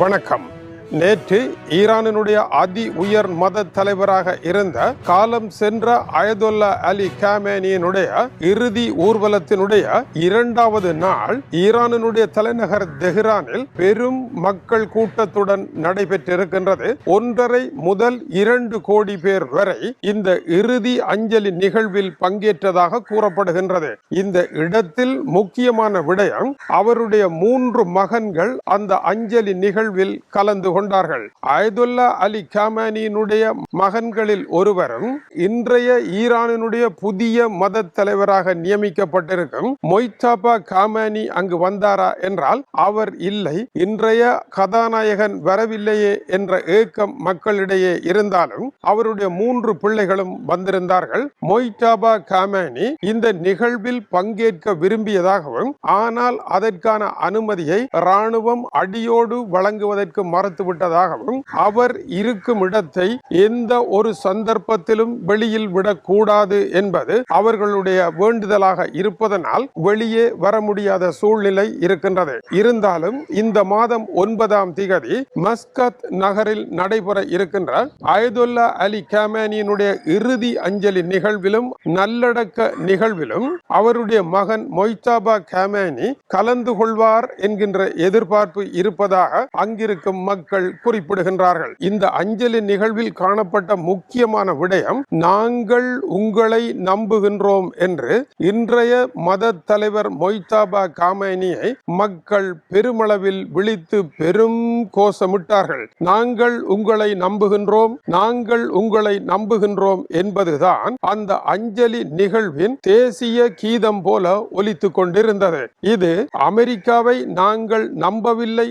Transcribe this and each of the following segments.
வணக்கம். நேற்று ஈரானினுடைய அதி உயர் மத தலைவராக இருந்த காலம் சென்ற அயதொல்லா அலி காமேனியினுடைய இறுதி ஊர்வலத்தினுடைய இரண்டாவது நாள் ஈரானினுடைய தலைநகர் தெஹ்ரானில் பெரும் மக்கள் கூட்டத்துடன் நடைபெற்றிருக்கின்றது. 1.5 முதல் 2 கோடி பேர் வரை இந்த இறுதி அஞ்சலி நிகழ்வில் பங்கேற்றதாக கூறப்படுகின்றது. இந்த இடத்தில் முக்கியமான விடயம், அவருடைய 3 மகன்கள் அந்த அஞ்சலி நிகழ்வில் கலந்து கொண்டார்கள். அயதுல்லா அலி காமேனியினுடைய மகன்களில் ஒருவரும் இன்றைய ஈரானினுடைய புதிய மத தலைவராக நியமிக்கப்பட்டிருக்கும் மொய்தாபா காமேனி அங்கு வந்தாரா என்றால் அவர் இல்லை. இன்றைய கதாநாயகன் வரவில்லையே என்ற ஏக்கம் மக்களிடையே இருந்தாலும் அவருடைய 3 பிள்ளைகளும் வந்திருந்தார்கள். மொய்தாபா காமேனி இந்த நிகழ்வில் பங்கேற்க விரும்பியதாகவும், ஆனால் அதற்கான அனுமதியை இராணுவம் அடியோடு வழங்குவதற்கு மறுத்துவிட்டதாகவும், அவர் இருக்கும் இடத்தை எந்த ஒரு சந்தர்ப்பத்திலும் வெளியில் விடக்கூடாது என்பது அவர்களுடைய வேண்டுதலாக இருப்பதனால் வெளியே வர முடியாத சூழ்நிலை இருக்கின்றது. இருந்தாலும் இந்த மாதம் 9ஆம் திகதி மஸ்கத் நகரில் நடைபெற இருக்கின்ற அயதுல்லா அலி காமேனியினுடைய இறுதி அஞ்சலி நிகழ்விலும் நல்லடக்க நிகழ்விலும் அவருடைய மகன் மொய்தாபா காமேனி கலந்து கொள்வார் என்கின்ற எதிர்பார்ப்பு இருப்பதாக அங்கிருக்கும் மக்கள் குறிப்பிடுகின்றார்கள். இந்த அஞ்சலி நிகழ்வில் காணப்பட்ட முக்கியமான விடயம், நாங்கள் உங்களை நம்புகின்றோம் என்று இன்றைய மத தலைவர் மொய்தாபா காமேனியை மக்கள் பெருமளவில் விழித்து பெரும் கோஷமிட்டார்கள். நாங்கள் உங்களை நம்புகின்றோம், நாங்கள் உங்களை நம்புகின்றோம் என்பதுதான் அந்த அஞ்சலி நிகழ்வின் தேசிய கீதம் போல ஒலித்துக் கொண்டிருந்தது. இது அமெரிக்காவை நாங்கள் நம்பவில்லை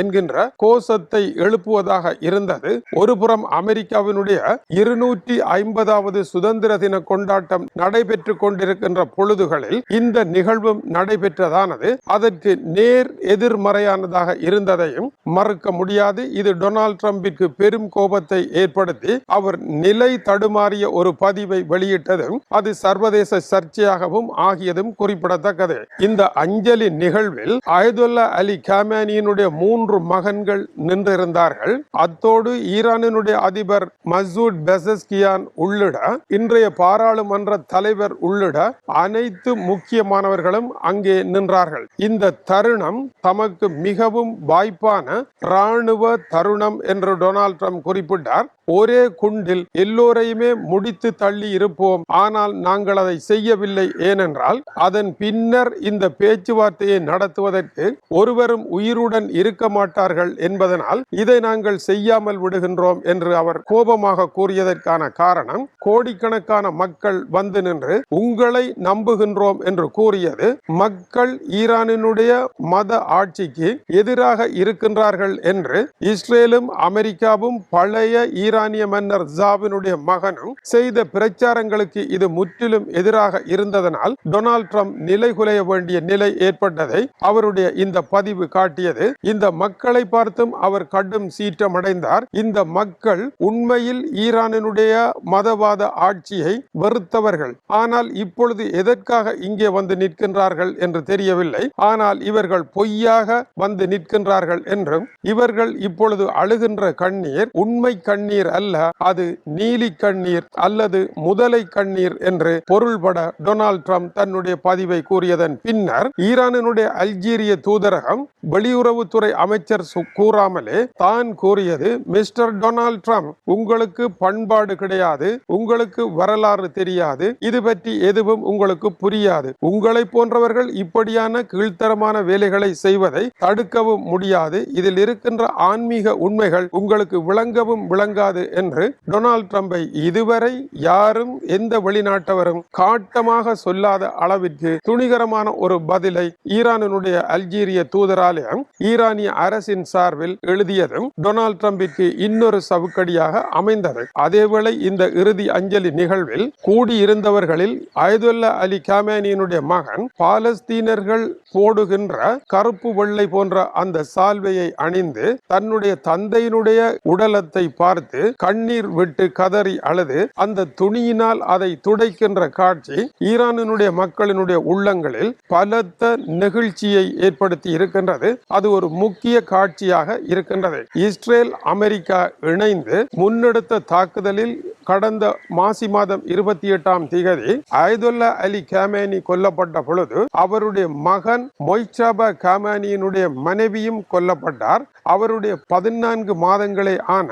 என்கின்ற கோஷத்தை எழுப்புவதாக இருந்தது. ஒருபுறம் அமெரிக்காவினுடைய 250வது சுதந்திர தின கொண்டாட்டம் நடைபெற்றுக் கொண்டிருக்கின்ற பொழுதுகளில் இந்த நிகழ்வும் நடைபெற்றதானது அதற்கு நேர் எதிர்மறையானதாக இருந்ததையும் மறுக்க முடியாது. இது டொனால்ட் ட்ரம்பிற்கு பெரும் கோபத்தை ஏற்படுத்தி அவர் நிலை தடுமாறிய ஒரு பதிவை வெளியிட்டதும் அது சர்வதேச சர்ச்சையாகவும் ஆகியதும் குறிப்பிடத்தக்கது. இந்த அஞ்சலி நிகழ்வில் அயதுல்லா அலி காமேனியினுடைய 3 மகன்கள் நின்றிருந்தார்கள். அத்தோடு ஈரானினுடைய அதிபர் மசூத் பெசஸ்கியான் உள்ளிட இன்றைய பாராளுமன்ற தலைவர் உள்ளிட அனைத்து முக்கியமானவர்களும் அங்கே நின்றார்கள். இந்த தருணம் தமக்கு மிகவும் வாய்ப்பான இராணுவ தருணம் என்று டொனால்ட் ட்ரம்ப் குறிப்பிட்டார். ஒரே குண்டில் எல்லோரையுமே முடித்து தள்ளி இருப்போம், ஆனால் நாங்கள் அதை செய்யவில்லை. ஏனென்றால் அதன் பின்னர் இந்த பேச்சுவார்த்தையை நடத்துவதற்கு ஒருவரும் உயிருடன் இருக்க மாட்டார்கள் என்பதனால் இதை நாங்கள் செய்யாமல் விடுகின்றோம் என்று அவர் கோபமாக கூறியதற்கான காரணம், கோடிக்கணக்கான மக்கள் வந்து நின்று உங்களை நம்புகின்றோம் என்று கூறியது மக்கள் ஈரானினுடைய மத ஆட்சிக்கு எதிராக இருக்கின்றார்கள் என்று இஸ்ரேலும் அமெரிக்காவும் பழைய ஈரானிய மன்னர் ஜாவினுடைய மகனும் செய்த பிரச்சாரங்களுக்கு இது முற்றிலும் எதிராக இருந்ததனால் டொனால்ட் ட்ரம்ப் நிலைகுலைய வேண்டிய நிலை ஏற்பட்டதை அவருடைய இந்த பதிவு காட்டியது. இந்த மக்களை பார்த்தும் அவர் கடும் சீற்றம் அடைந்தார். இந்த மக்கள் உண்மையில் ஈரானினுடைய மதவாத ஆட்சியை வெறுத்தவர்கள். ஆனால் இப்பொழுது எதற்காக இங்கே வந்து நிற்கின்றார்கள் என்று தெரியவில்லை. ஆனால் இவர்கள் பொய்யாக வந்து நிற்கின்றார்கள் என்றும், இவர்கள் இப்பொழுது அழுகின்ற கண்ணீர் உண்மை கண்ணீர் அல்ல, அது நீலி கண்ணீர் அல்லது முதலை கண்ணீர் என்று பொருள்பட டொனால்ட் ட்ரம்ப் தன்னுடைய பதிவை கூறியதன் பின்னர் ஈரானினுடைய அல்ஜீரிய தூதரகம் வெளியுறவுத்துறை அமைச்சர் கூறாமலே தான் கூறியது, மிஸ்டர் டொனால்ட் ட்ரம்ப், உங்களுக்கு பண்பாடு கிடையாது, உங்களுக்கு வரலாறு தெரியாது, இது பற்றி எதுவும் உங்களுக்கு புரியாது. உங்களை போன்றவர்கள் இப்படியான கீழ்த்தரமான வேலைகளை செய்வதை தடுக்கவும் முடியாது. இதில் இருக்கின்ற ஆன்மீக உண்மைகள் உங்களுக்கு விளங்கவும் விளங்காது என்று டொனால்ட் ட்ரம்பை இதுவரை யாரும் எந்த வெளிநாட்டவரும் காட்டமாக சொல்லாத அளவிற்கு துணிகரமான ஒரு பதிலை ஈரானினுடைய அல்ஜீரிய தூதராலயம் ஈரானிய அரசின் சார்பில் எழுதியதும் டொனால்ட் ட்ரம்பிற்கு இன்னொரு சவுக்கடியாக அமைந்தது. அதேவேளை இந்த இறுதி அஞ்சலி நிகழ்வில் கூடியிருந்தவர்களில் அயதுல்லா அலி காமேனியினுடைய மகன் பாலஸ்தீனர்கள் போடுகின்ற கருப்பு வெள்ளை போன்ற அந்த சால்வையை அணிந்து தன்னுடைய தந்தையினுடைய உடலத்தை பார்த்து கண்ணீர் விட்டு கதறி அழுது அந்த துணியினால் அதை துடைக்கின்ற காட்சி ஈரானினுடைய மக்களினுடைய உள்ளங்களில் பலத்த நெகிழ்ச்சியை ஏற்படுத்தி இருக்கின்றது. அது ஒரு முக்கிய காட்சியாக இருக்கின்றது. இஸ்ரேல் அமெரிக்கா இணைந்து முன்னெடுத்த தாக்குதலில் கடந்த மாசி மாதம் 28ஆம் தேதி அயதுல்லா அலி காமேனி கொல்லப்பட்ட பொழுது அவருடைய மகன் மொய்சாபா காமேனியினுடைய மனைவியும் கொல்லப்பட்டார். அவருடைய 14 மாதங்களே ஆன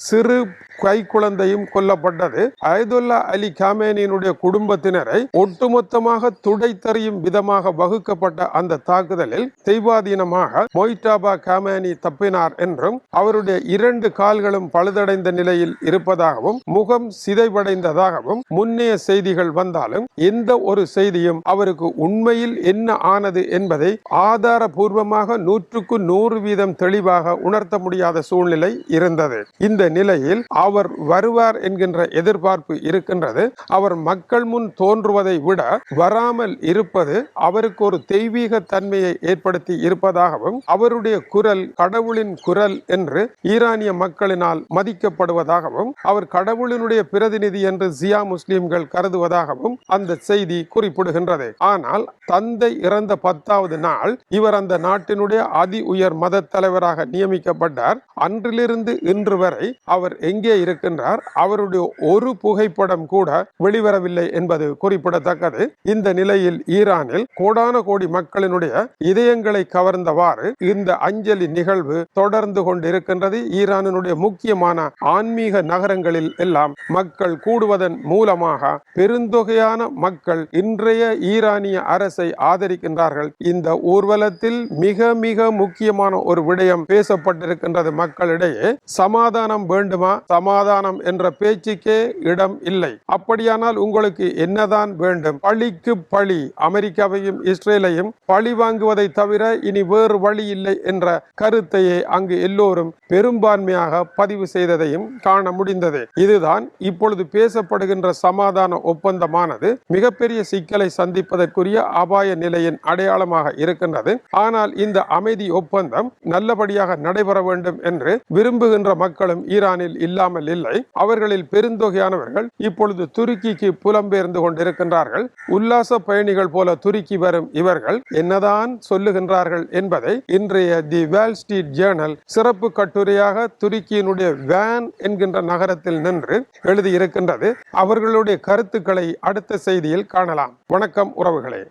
சிறு கைக்குழந்தையும் கொல்லப்பட்டது. அயதுல்லா அலி காமேனியினுடைய குடும்பத்தினரை ஒட்டுமொத்தமாக துடைத்தறியும் விதமாக வகுக்கப்பட்ட அந்த தாக்குதலில் தெய்வாதீனமாக மொய்சாபா காமேனி தப்பினார் என்றும் அவருடைய 2 கால்களும் பழுதடைந்த நிலையில் இருப்பதாகவும் முகம் சிதைவடைந்ததாகவும் முன்னைய செய்திகள் வந்தாலும் எந்த ஒரு செய்தியும் அவருக்கு உண்மையில் என்ன ஆனது என்பதை ஆதாரபூர்வமாக 100% தெளிவாக உணர்த்த முடியாத சூழ்நிலை இருந்தது. இந்த நிலையில் அவர் வருவார் என்கின்ற எதிர்பார்ப்பு இருக்கின்றது. அவர் மக்கள் முன் தோன்றுவதை விட வராமல் இருப்பது அவருக்கு ஒரு தெய்வீக தன்மையை ஏற்படுத்தி இருப்பதாகவும் அவருடைய குரல் கடவுளின் குரல் என்று ஈரானிய மக்களினால் மதிக்கப்படுவதாகவும் அவர் கடவுளினுடைய பிரதிநிதி என்று ஜியா முஸ்லிம்கள் கருதுவதாகவும் அந்த செய்தி குறிப்பிடுகின்றது. ஆனால் தந்தை இறந்த 10வது நாள் இவர் அந்த நாட்டினுடைய அதி உயர் மத தலைவராக நியமிக்கப்பட்டார். அன்றிலிருந்து இன்று வரை அவர் எங்கே இருக்கின்றார்? அவருடைய ஒரு புகைப்படம் கூட வெளிவரவில்லை என்பது குறிப்பிடத்தக்கது. இந்த நிலையில் ஈரானில் கோடான கோடி மக்களினுடைய இதயங்களை கவர்ந்தவாறு இந்த அஞ்சலி நிகழ்வு தொடர்ந்து கொண்டிருக்கின்றது. ஈரானினுடைய முக்கியமான ஆன்மீக நகரங்களில் எல்லாம் மக்கள் கூடுவதன் மூலமாக பெருந்தொகையான மக்கள் இன்றைய ஈரானிய அரசை ஆதரிக்கின்றார்கள். இந்த ஊர்வலத்தில் மிக மிக முக்கியமான ஒரு விடயம் பேசப்பட்டிருக்கின்றது மக்களிடையே. சமாதானம் வேண்டுமா? சமாதானம் என்ற பேச்சுக்கே இடம் இல்லை. அப்படியானால் உங்களுக்கு என்னதான் வேண்டும்? பழிக்கு பழி, அமெரிக்காவையும் இஸ்ரேலையும் பழி வாங்குவதை தவிர இனி வேறு வழி இல்லை என்ற கருத்தையே அங்கு எல்லோரும் பெரும்பான்மையாக பதிவு செய்ததையும் காண முடிந்தது. இதுதான் இப்பொழுது பேசப்படுகின்ற சமாதான ஒப்பந்தமானது மிகப்பெரிய சிக்கலை சந்திப்பதற்குரிய அபாய நிலையின் அடையாளமாக இருக்கின்றது. ஆனால் இந்த அமைதி ஒப்பந்தம் நல்லபடியாக நடைபெற வேண்டும் என்று விரும்புகின்ற மக்களும் ஈரானில் இல்லாமல் இல்லை. அவர்களில் பெருந்தொகையானவர்கள் இப்பொழுது துருக்கிக்கு புலம்பெயர்ந்து கொண்டிருக்கின்றார்கள். உல்லாச பயணிகள் போல துருக்கி வரும் இவர்கள் என்னதான் சொல்லுகின்றார்கள் என்பதை இன்றைய தி வால் ஸ்ட்ரீட் ஜேர்னல் சிறப்பு கட்டுரையாக துருக்கியினுடைய வேன் என்கின்ற நகரத்தில் நின்று எழுதியிருக்கின்றது. அவர்களுடைய கருத்துக்களை அடுத்த செய்தியில் காணலாம். வணக்கம் உறவுகளே.